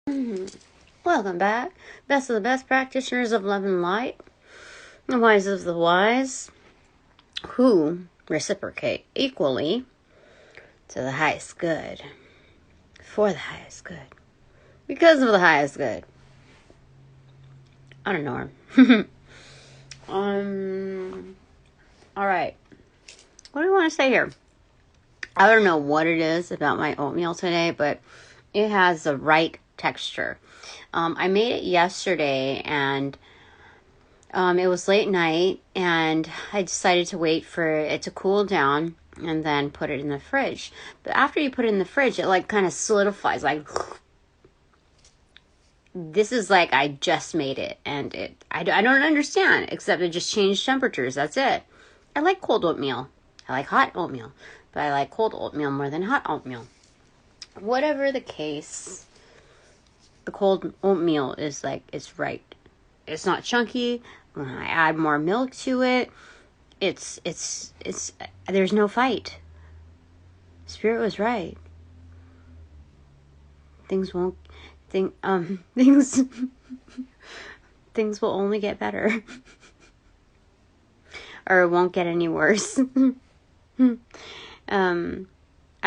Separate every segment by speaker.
Speaker 1: Welcome back. Best of the best practitioners of love and light. The wise of the wise. Who reciprocate equally to the highest good. For the highest good. Because of the highest good. I don't know. Alright. What do I want to say here? I don't know what it is about my oatmeal today, but it has the right texture. I made it yesterday, and it was late night, and I decided to wait for it to cool down and then put it in the fridge. But after you put it in the fridge, it like kind of solidifies. Like, this is like I just made it, and I don't understand, except it just changed temperatures. That's it. I like cold oatmeal. I like hot oatmeal, but I like cold oatmeal more than hot oatmeal. Whatever the case, the cold oatmeal is like, it's right. It's not chunky. When I add more milk to it, it's there's no fight. Spirit was right. Things will only get better. Or it won't get any worse.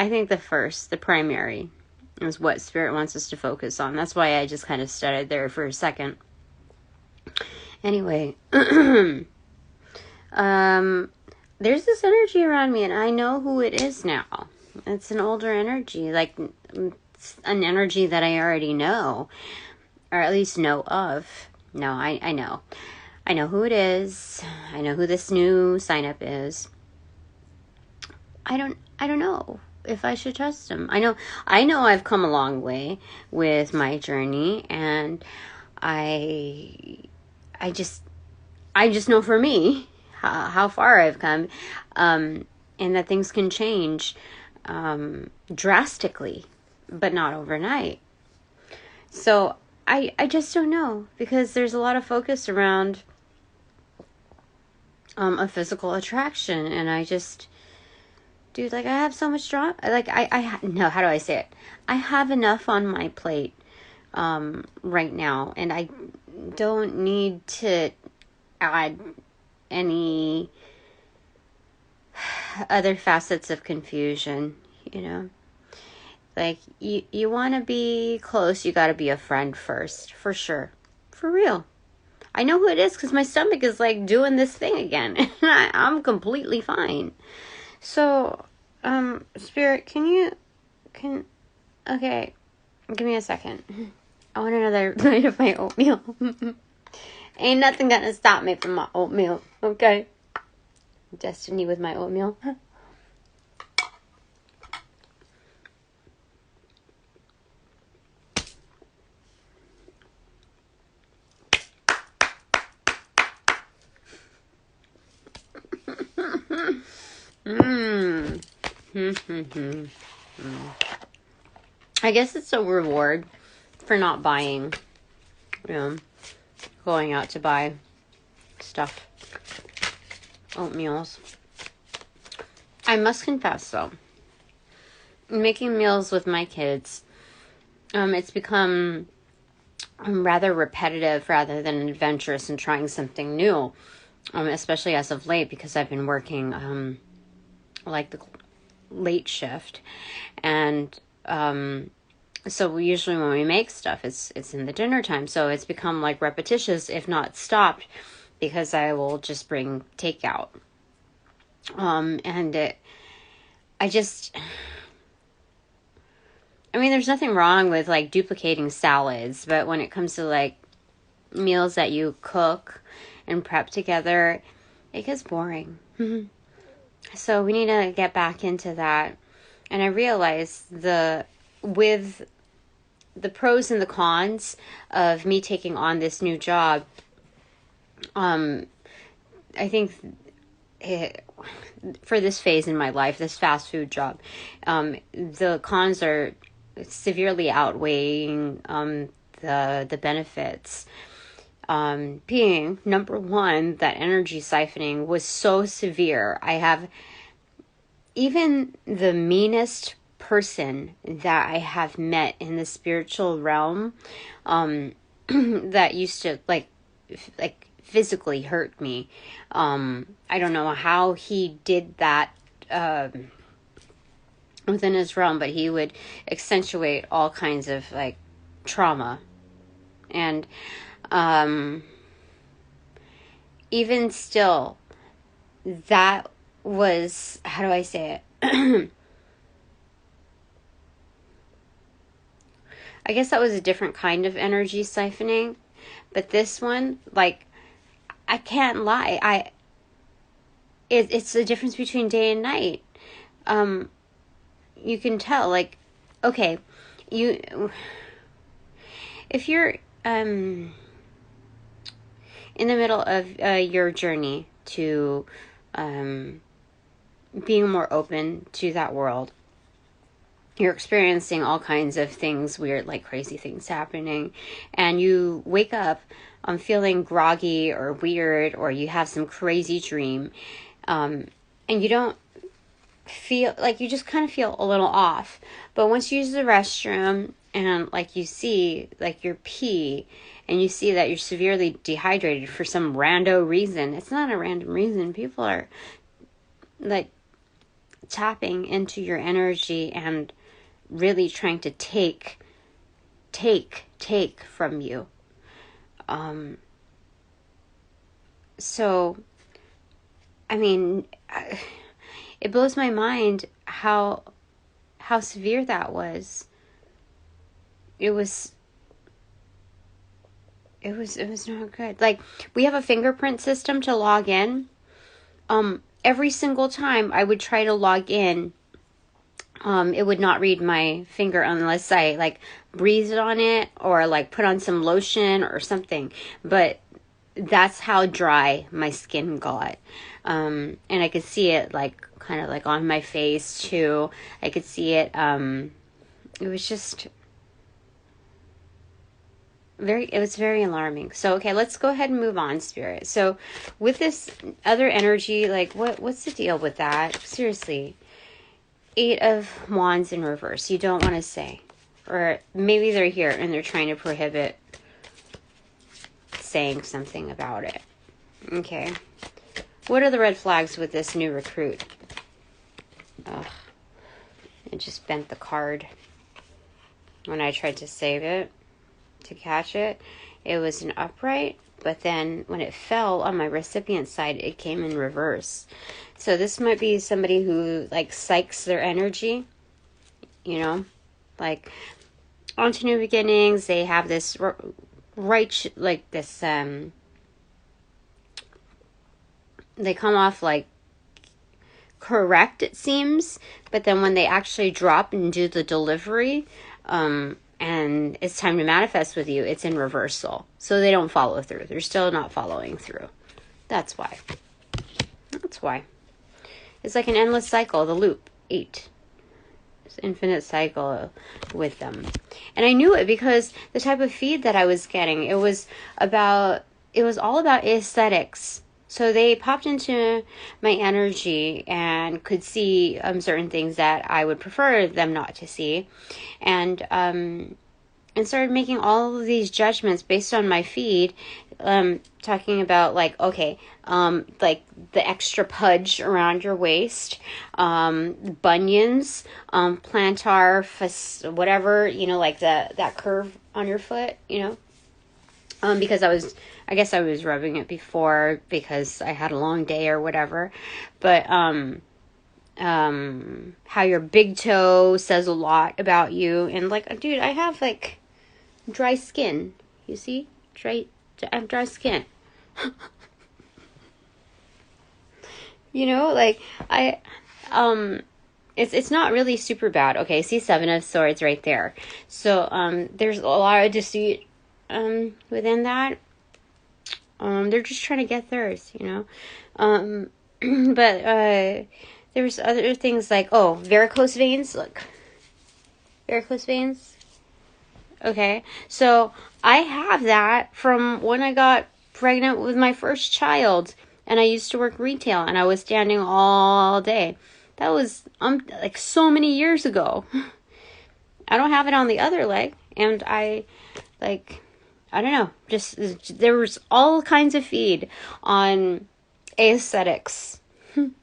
Speaker 1: I think the primary is what Spirit wants us to focus on. That's why I just kind of started there for a second. Anyway, there's this energy around me, and I know who it is now. It's an older energy, like an energy that I already know, or at least know of. No, I know. I know who it is. I know who this new sign-up is. I don't know if I should trust him. I know I've come a long way with my journey, and I just know for me how far I've come, and that things can change drastically, but not overnight. So I just don't know, because there's a lot of focus around a physical attraction, and I just, dude, like, I have so much drama. Like, no, how do I say it? I have enough on my plate right now, and I don't need to add any other facets of confusion, you know? Like, you want to be close, you got to be a friend first, for sure. For real. I know who it is, because my stomach is, like, doing this thing again, and I'm completely fine. So, Spirit, okay, give me a second. I want another bite of my oatmeal. Ain't nothing gonna stop me from my oatmeal, okay? Destiny with my oatmeal. I guess it's a reward for not buying, going out to buy stuff, oatmeals. I must confess, though, making meals with my kids, it's become rather repetitive rather than adventurous and trying something new, especially as of late, because I've been working like the late shift, and so usually when we make stuff, it's in the dinner time, so it's become like repetitious, if not stopped, because I will just bring takeout, and there's nothing wrong with like duplicating salads, but when it comes to like meals that you cook and prep together, it gets boring. So we need to get back into that. And I realize with the pros and the cons of me taking on this new job, I think for this phase in my life, this fast food job, the cons are severely outweighing the benefits. Being number one, that energy siphoning was so severe. I have even the meanest person that I have met in the spiritual realm, that used to like physically hurt me. I don't know how he did that, within his realm, but he would accentuate all kinds of like trauma. And even still, that was, how do I say it? I guess that was a different kind of energy siphoning. But this one, like, I can't lie. It's the difference between day and night. You can tell, like, okay, if you're in the middle of your journey to being more open to that world, you're experiencing all kinds of things, weird, like crazy things happening, and you wake up feeling groggy or weird, or you have some crazy dream, and you don't feel like, you just kind of feel a little off. But once you use the restroom and like you see like your pee, and you see that you're severely dehydrated for some rando reason, it's not a random reason. People are like tapping into your energy and really trying to take from you. So, I mean, it blows my mind how severe that was. It was not good. Like, we have a fingerprint system to log in. Every single time I would try to log in, it would not read my finger unless I like breathed on it or like put on some lotion or something. But that's how dry my skin got. And I could see it like kind of like on my face too. I could see it. It was just it was very alarming. So, okay, let's go ahead and move on, Spirit. So with this other energy, like what's the deal with that? Seriously. 8 of Wands in reverse. You don't want to say. Or maybe they're here and they're trying to prohibit saying something about it. Okay. What are the red flags with this new recruit? Ugh. It just bent the card when I tried to save it, to catch it. It was an upright, but then when it fell on my recipient side, it came in reverse. So this might be somebody who like psychs their energy, you know, like onto new beginnings. They have this right, like this, they come off like correct, it seems, but then when they actually drop and do the delivery, and it's time to manifest with you, it's in reversal. So they don't follow through. They're still not following through. That's why. It's like an endless cycle, the loop. 8. It's infinite cycle with them. And I knew it because the type of feed that I was getting, it was all about aesthetics. So they popped into my energy and could see certain things that I would prefer them not to see. And started making all of these judgments based on my feed, talking about like, okay, like the extra pudge around your waist, bunions, plantar, whatever, you know, like that curve on your foot, you know, because I guess I was rubbing it before because I had a long day or whatever. But how your big toe says a lot about you. And like, dude, I have like dry skin. You see? I have dry skin. You know, like it's not really super bad. Okay, see 7 of Swords right there. So there's a lot of deceit within that. They're just trying to get theirs, you know. But there's other things like, varicose veins. Look, varicose veins. Okay, so I have that from when I got pregnant with my first child, and I used to work retail, and I was standing all day. That was like so many years ago. I don't have it on the other leg, and I don't know, just there was all kinds of feed on aesthetics. And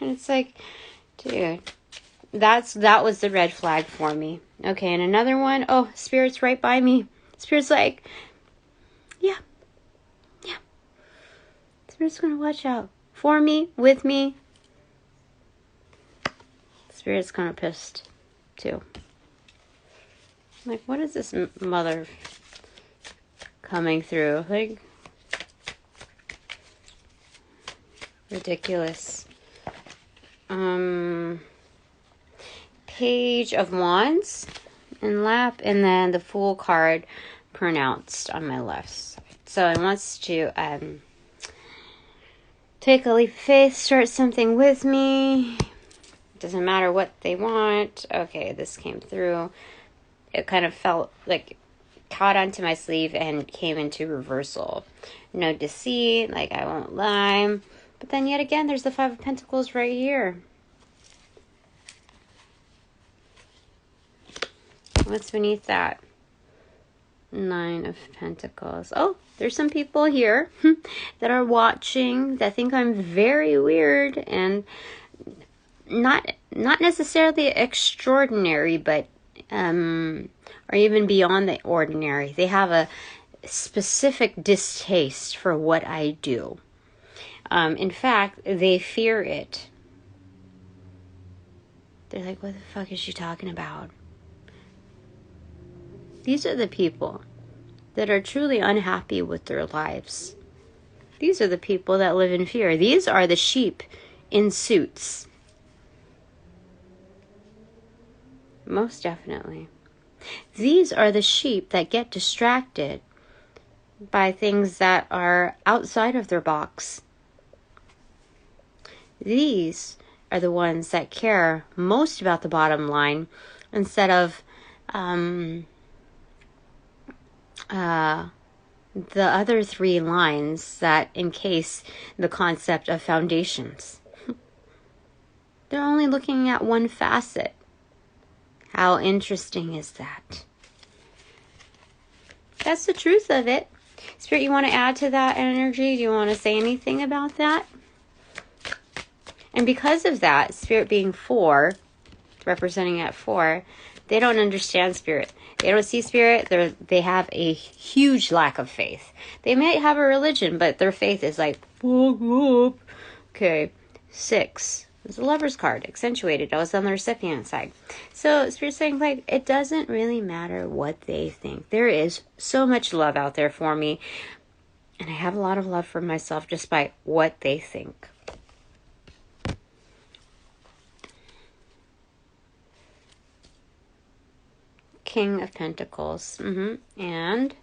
Speaker 1: it's like, dude, that was the red flag for me. Okay, and another one, oh, Spirit's right by me. Spirit's like, yeah. Spirit's gonna watch out for me, with me. Spirit's kind of pissed too. Like, what is this mother coming through? Like, ridiculous. Page of Wands in lap, and then the Fool card pronounced on my left side. So it wants to take a leap of faith, start something with me. Doesn't matter what they want. Okay, this came through. It kind of felt like caught onto my sleeve and came into reversal. No deceit, like I won't lie. But then yet again, there's the Five of Pentacles right here. What's beneath that? Nine of Pentacles. Oh, there's some people here that are watching that think I'm very weird and not necessarily extraordinary, but or even beyond the ordinary. They have a specific distaste for what I do. In fact, they fear it. They're like, what the fuck is she talking about? These are the people that are truly unhappy with their lives. These are the people that live in fear. These are the sheep in suits. Most definitely. These are the sheep that get distracted by things that are outside of their box. These are the ones that care most about the bottom line instead of the other three lines that encase the concept of foundations. They're only looking at one facet. How interesting is that? That's the truth of it. Spirit, you want to add to that energy? Do you want to say anything about that? And because of that, Spirit being 4, representing at 4, they don't understand Spirit. They don't see Spirit. They have a huge lack of faith. They might have a religion, but their faith is like, fuck up. Okay, 6. It's a Lover's card, accentuated. I was on the recipient side. So Spirit's saying, like, it doesn't really matter what they think. There is so much love out there for me. And I have a lot of love for myself despite what they think. King of Pentacles. And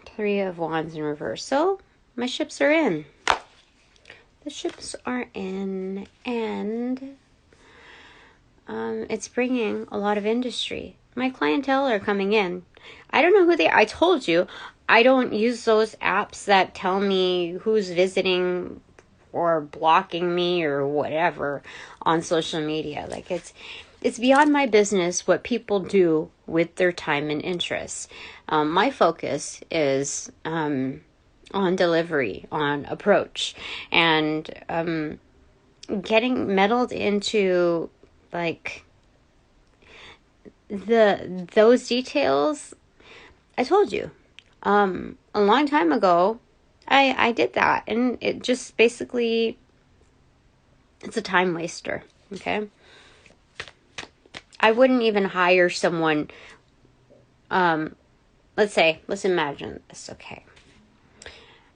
Speaker 1: 3 of Wands in reverse. So my ships are in. The ships are in, and it's bringing a lot of industry. My clientele are coming in. I don't know who they are. I told you, I don't use those apps that tell me who's visiting or blocking me or whatever on social media. Like, it's beyond my business what people do with their time and interests. My focus is on delivery, on approach, and getting meddled into like those details. I told you a long time ago I did that, and it just basically, it's a time waster. Okay, I wouldn't even hire someone. Let's imagine this. Okay,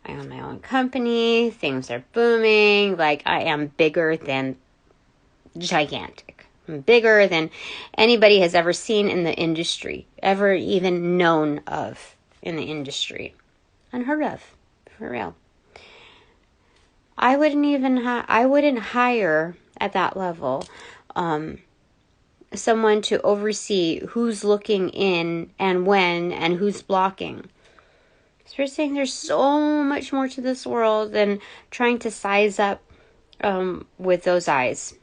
Speaker 1: I own my own company, things are booming, like I am bigger than gigantic. I'm bigger than anybody has ever seen in the industry, ever even known of in the industry. Unheard of, for real. I wouldn't hire at that level someone to oversee who's looking in and when and who's blocking. So we're saying there's so much more to this world than trying to size up with those eyes.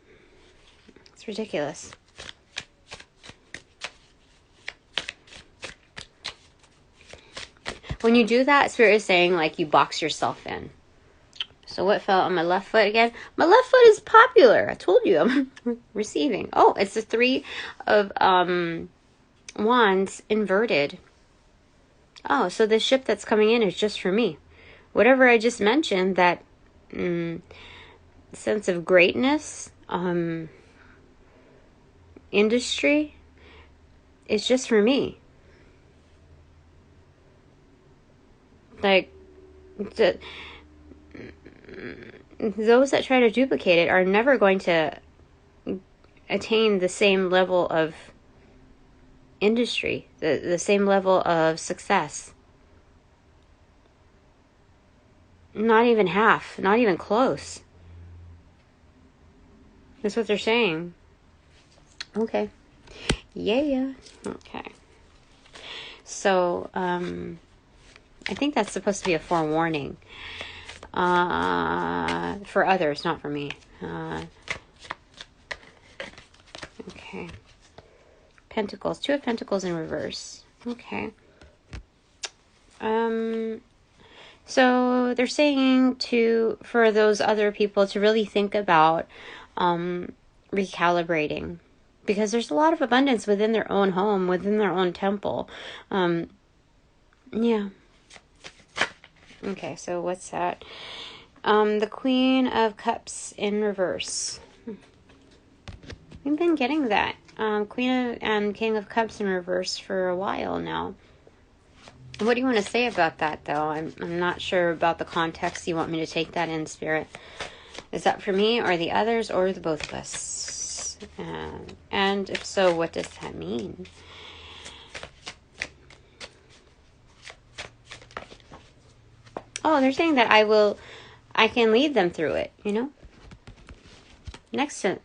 Speaker 1: It's ridiculous. When you do that, Spirit is saying like you box yourself in. So what fell on my left foot again? My left foot is popular. I told you I'm receiving. Oh, it's the 3 of Wands inverted. Oh, so the ship that's coming in is just for me. Whatever I just mentioned, that sense of greatness, industry, is just for me. Like, those that try to duplicate it are never going to attain the same level of industry, the same level of success. Not even half, not even close. That's what they're saying. Okay. Yeah. Okay. So, I think that's supposed to be a forewarning. For others, not for me. Okay. Pentacles. 2 of Pentacles in reverse. Okay. So they're saying for those other people to really think about recalibrating, because there's a lot of abundance within their own home, within their own temple. Yeah. Okay, so what's that? The Queen of Cups in reverse. We've been getting that. Queen and King of Cups in reverse for a while now. What do you want to say about that, though? I'm not sure about the context you want me to take that in, Spirit. Is that for me or the others or the both of us? And if so, what does that mean? Oh, they're saying that I can lead them through it, Next to,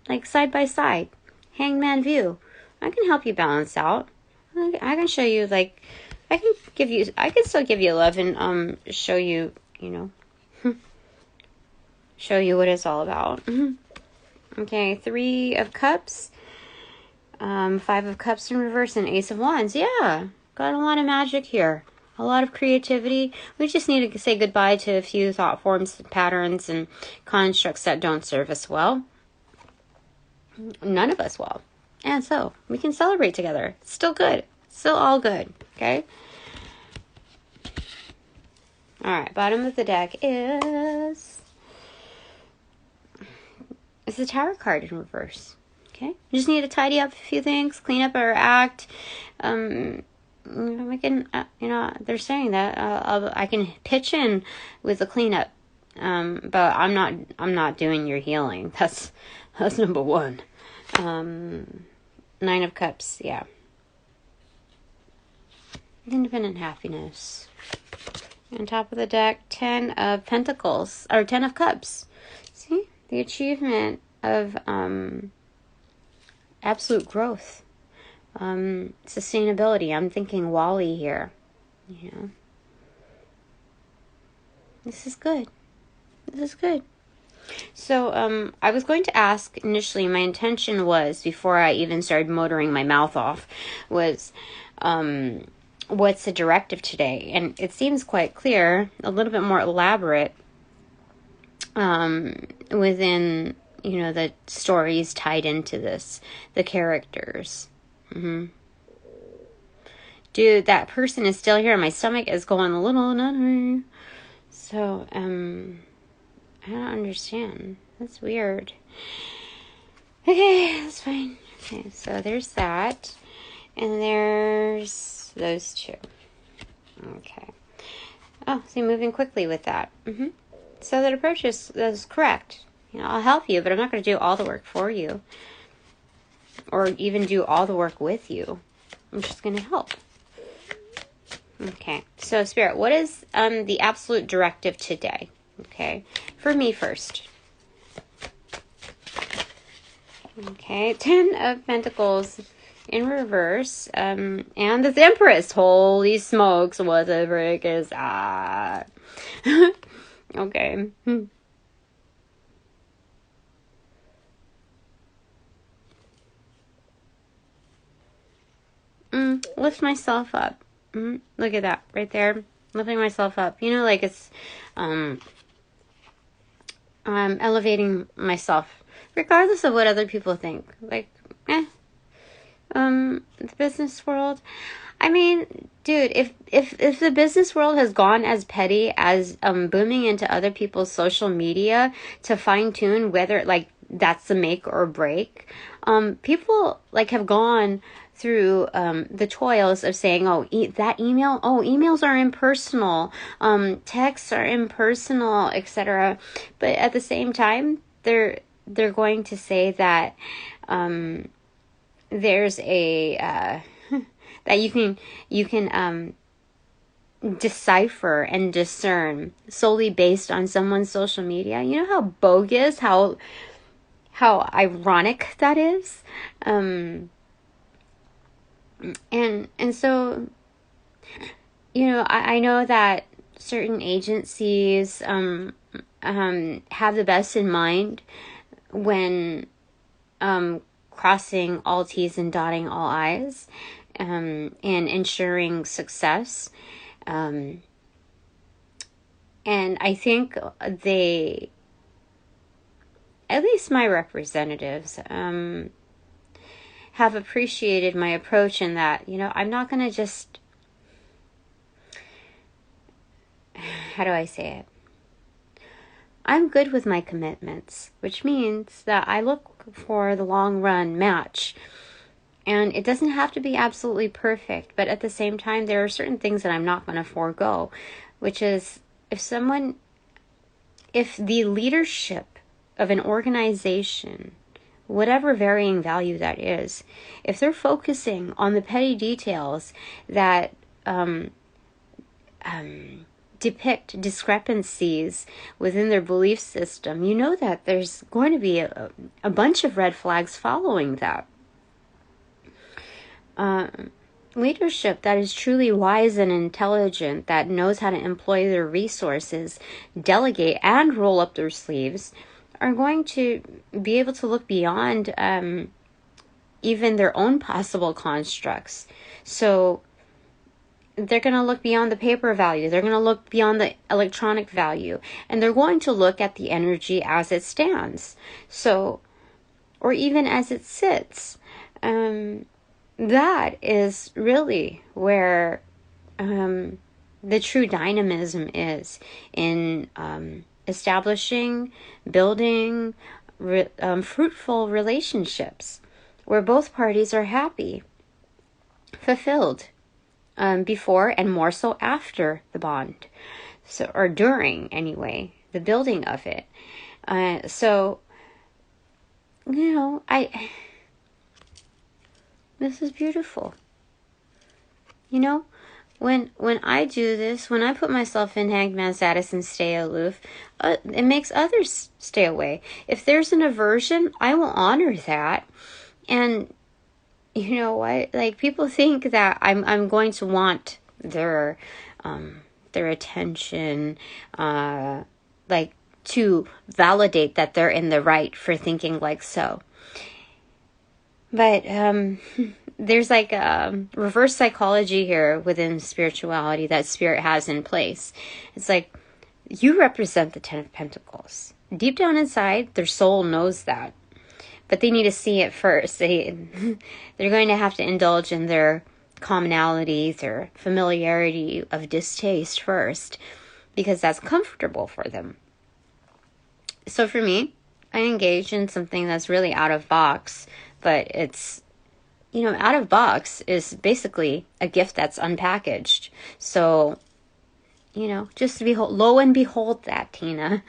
Speaker 1: like side by side, hangman view. I can help you balance out. I can show you, like, I can still give you love and show you, show you what it's all about. Okay, 3 of Cups, 5 of Cups in reverse, and Ace of Wands. Yeah, got a lot of magic here. A lot of creativity. We just need to say goodbye to a few thought forms, patterns, and constructs that don't serve us well. None of us well. And so, we can celebrate together. It's still good. It's still all good. Okay? Alright, bottom of the deck is the Tower card in reverse. Okay? We just need to tidy up a few things, clean up our act. We can, they're saying that I can pitch in with the cleanup, but I'm not doing your healing. That's number 1. 9 of Cups, yeah. Independent happiness. On top of the deck, 10 of Pentacles, or 10 of Cups. See, the achievement of absolute growth. Sustainability. I'm thinking Wally here. This is good. So, I was going to ask initially, my intention was, before I even started motoring my mouth off, was, what's the directive today? And it seems quite clear, a little bit more elaborate, within, the stories tied into this, the characters. Dude, that person is still here. My stomach is going a little nutty. So, I don't understand. That's weird. Okay, that's fine. Okay, so there's that. And there's those 2. Okay. Oh, so you're moving quickly with that. So that approach is correct. I'll help you, but I'm not going to do all the work for you. Or even do all the work with you. I'm just going to help. Okay. So, Spirit, what is the absolute directive today? Okay. For me first. Okay. 10 of Pentacles in reverse. And the Empress. Holy smokes. What the frick is that? Okay. Lift myself up. Look at that right there. Lifting myself up. You know, like it's elevating myself, regardless of what other people think. Like, the business world. I mean, dude, if the business world has gone as petty as booming into other people's social media to fine tune whether like that's the make or break, people like have gone through the toils of saying, oh, that email, oh, emails are impersonal, texts are impersonal, etc. But at the same time, they're going to say that there's a that you can decipher and discern solely based on someone's social media. You know how bogus, how ironic that is. And so, you know, I know that certain agencies have the best in mind when crossing all T's and dotting all I's, and ensuring success. And I think they, at least my representatives, have appreciated my approach in that, you know, I'm not going to just, how do I say it? I'm good with my commitments, which means that I look for the long run match. And it doesn't have to be absolutely perfect, but at the same time, there are certain things that I'm not going to forego, which is if the leadership of an organization, whatever varying value that is, if they're focusing on the petty details that depict discrepancies within their belief system, you know that there's going to be a bunch of red flags following that. Leadership that is truly wise and intelligent, that knows how to employ their resources, delegate, and roll up their sleeves, are going to be able to look beyond even their own possible constructs. So they're going to look beyond the paper value. They're going to look beyond the electronic value. And they're going to look at the energy as it stands. So, or even as it sits. That is really where the true dynamism is in establishing, building fruitful relationships where both parties are happy, fulfilled, before and more so after the bond, so, or during anyway, the building of it. So, you know, this is beautiful. You know, when I do this, when I put myself in hanged man status and stay aloof, it makes others stay away. If there's an aversion, I will honor that. And you know what? Like, people think that I'm going to want their attention, like to validate that they're in the right for thinking like so. But there's like a reverse psychology here within spirituality that spirit has in place. It's like, you represent the Ten of Pentacles. Deep down inside, their soul knows that. But they need to see it first. They're going to have to indulge in their commonalities or familiarity of distaste first, because that's comfortable for them. So for me, I engage in something that's really out of box, but it's, you know, out of box is basically a gift that's unpackaged. So, you know, just to behold, lo and behold that, Tina.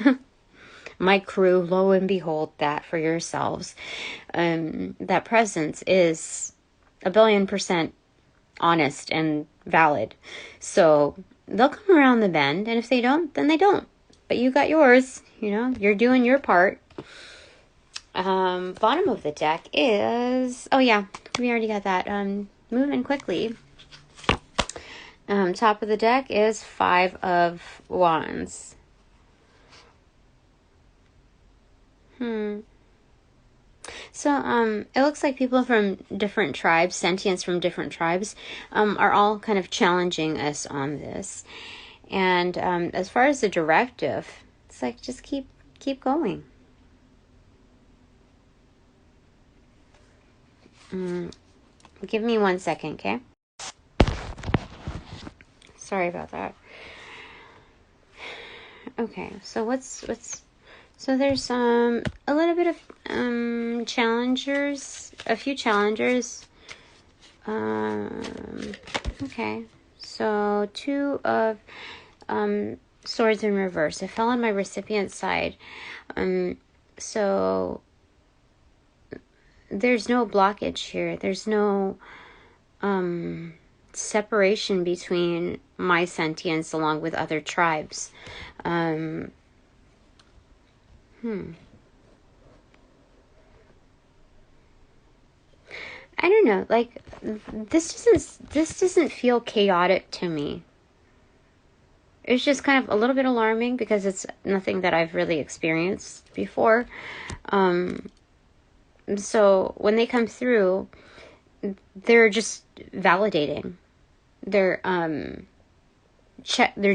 Speaker 1: My crew, lo and behold that for yourselves. That presence is 1,000,000,000% honest and valid. So they'll come around the bend, and if they don't, then they don't. But you got yours, you know, you're doing your part. Bottom of the deck is, oh yeah, we already got that. Moving quickly. Top of the deck is 5 of Wands. So, it looks like people from different tribes, sentients from different tribes, are all kind of challenging us on this. And as far as the directive, it's like just keep going. Give me 1 second, okay? Sorry about that. Okay, so so there's a little bit of challengers, a few challengers. Okay, so 2 of swords in reverse. It fell on my recipient's side. So there's no blockage here. There's no separation between my sentience along with other tribes. I don't know, like this doesn't feel chaotic to me. It's just kind of a little bit alarming because it's nothing that I've really experienced before. So when they come through, they're just validating. They're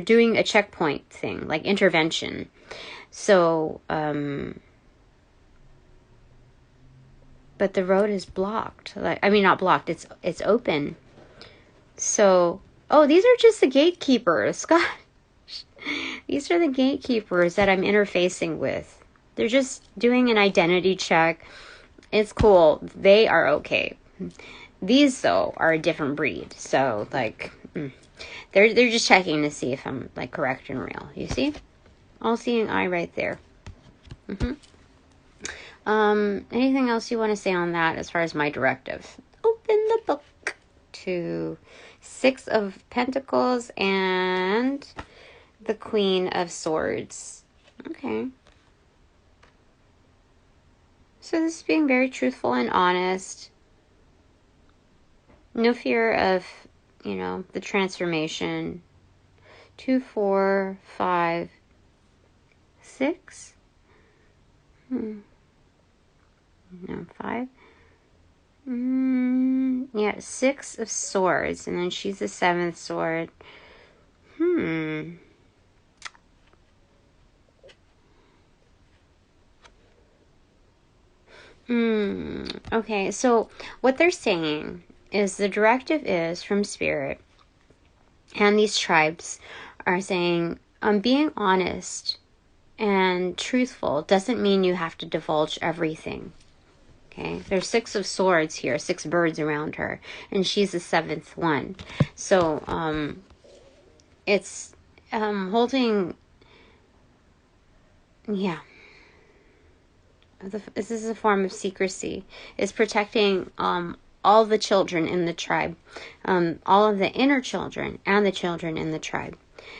Speaker 1: doing a checkpoint thing, like intervention. So but the road is blocked. Not blocked, it's open. So, these are just the gatekeepers. Gosh. These are the gatekeepers that I'm interfacing with. They're just doing an identity check. It's cool. They are okay. These, though, are a different breed. So, like, they're just checking to see if I'm, like, correct and real. You see? All-seeing eye right there. Anything else you want to say on that as far as my directive? Open the book to 6 of Pentacles and the Queen of Swords. Okay. So this is being very truthful and honest. No fear of, the transformation. 2, 4, 5, 6. No, 5. Yeah, 6 of Swords, and then she's the 7th sword. Okay, so what they're saying is the directive is from Spirit, and these tribes are saying, being honest and truthful doesn't mean you have to divulge everything. Okay, there's 6 of Swords here, 6 birds around her, and she's the 7th one. So, it's holding, this is a form of secrecy. It's protecting all the children in the tribe, all of the inner children and the children in the tribe.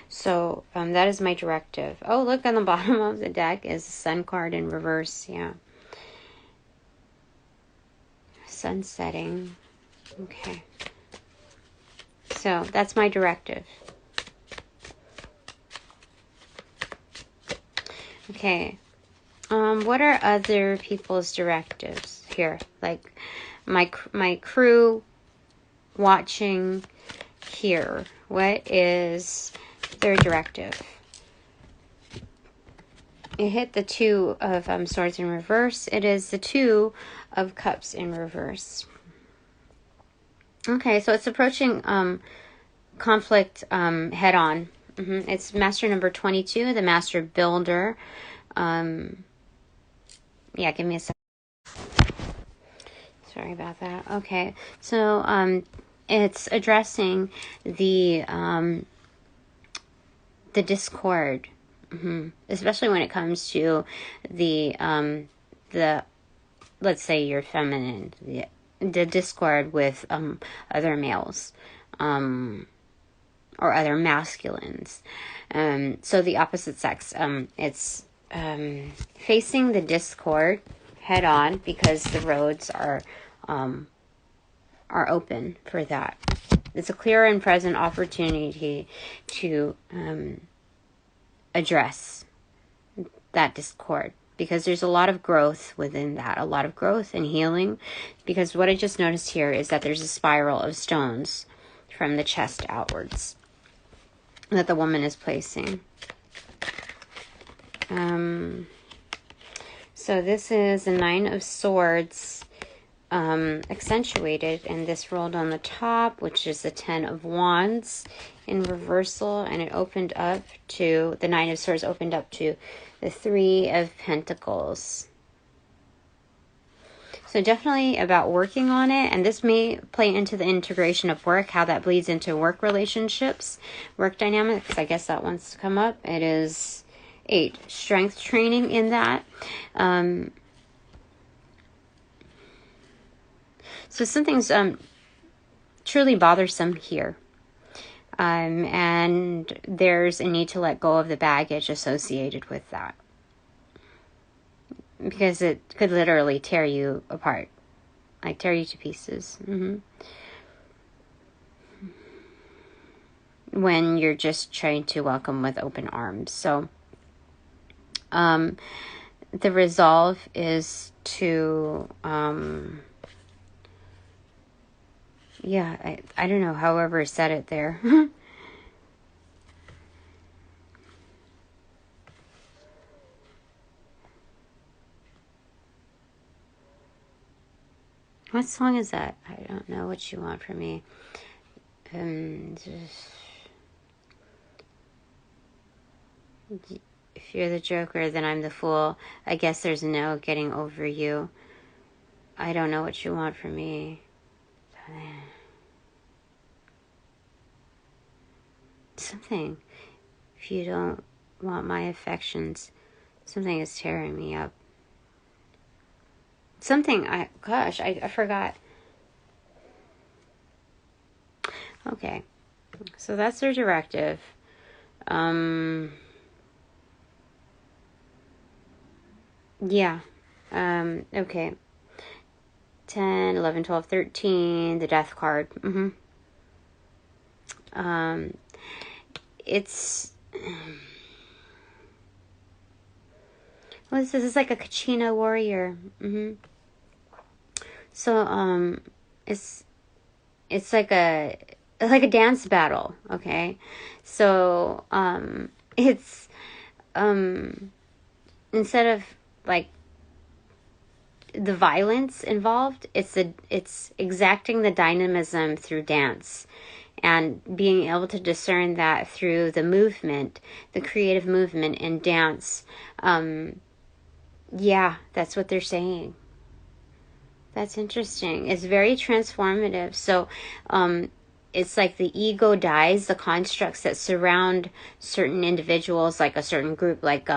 Speaker 1: So that is my directive. Oh, look, on the bottom of the deck is the Sun card in reverse. Yeah. Sun setting. Okay. So that's my directive. Okay. What are other people's directives here? Like my crew watching here. What is their directive? It hit the 2 of Swords in reverse. It is the 2 of Cups in reverse. Okay, so it's approaching conflict head on. It's Master number 22, the Master Builder. Yeah, give me a second. Sorry about that. Okay, so it's addressing the discord, especially when it comes to the let's say you're feminine, the discord with other males, or other masculines. So the opposite sex, it's facing the discord head on because the roads are open for that. It's a clear and present opportunity to address that discord because there's a lot of growth within that, a lot of growth and healing. Because what I just noticed here is that there's a spiral of stones from the chest outwards that the woman is placing. So this is a 9 of Swords accentuated, and this rolled on the top, which is the 10 of Wands in reversal, and it opened up to, the 9 of Swords opened up to the 3 of Pentacles. So definitely about working on it, and this may play into the integration of work, how that bleeds into work relationships, work dynamics. I guess that wants to come up. It is 8, strength training in that. So something's truly bothersome here. And there's a need to let go of the baggage associated with that. Because it could literally tear you apart. Like tear you to pieces. When you're just trying to welcome with open arms. So the resolve is to yeah, I don't know, however said it there. What song is that? I don't know what you want from me. If you're the Joker, then I'm the fool. I guess there's no getting over you. I don't know what you want from me. Something. If you don't want my affections, something is tearing me up. Something, I forgot. Okay. So that's their directive. Yeah. Okay. 10, 11, 12, 13, the death card. It's... Well, this is like a Kachina warrior. So, it's like a dance battle, okay? So, it's, instead of, like, the violence involved, it's exacting the dynamism through dance. And being able to discern that through the movement, the creative movement in dance. Yeah, that's what they're saying. That's interesting. It's very transformative. So it's like the ego dies, the constructs that surround certain individuals, like a certain group, like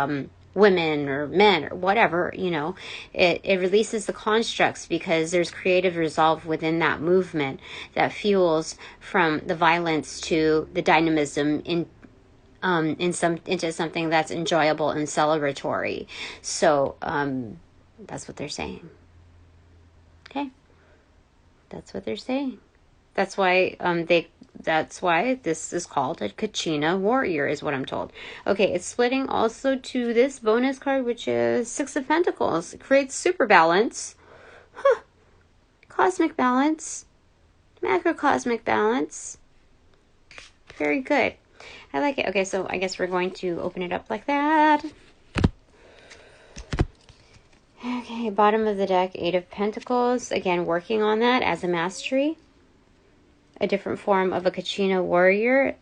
Speaker 1: women or men or whatever, you know, it releases the constructs because there's creative resolve within that movement that fuels from the violence to the dynamism into something that's enjoyable and celebratory. So that's what they're saying. Okay, that's what they're saying. That's why that's why this is called a Kachina warrior, is what I'm told. Okay, it's splitting also to this bonus card, which is 6 of Pentacles. It creates super balance. Cosmic balance. Macrocosmic balance. Very good. I like it. Okay, so I guess we're going to open it up like that. Okay, bottom of the deck, 8 of Pentacles. Again, working on that as a mastery. A different form of a Kachina warrior.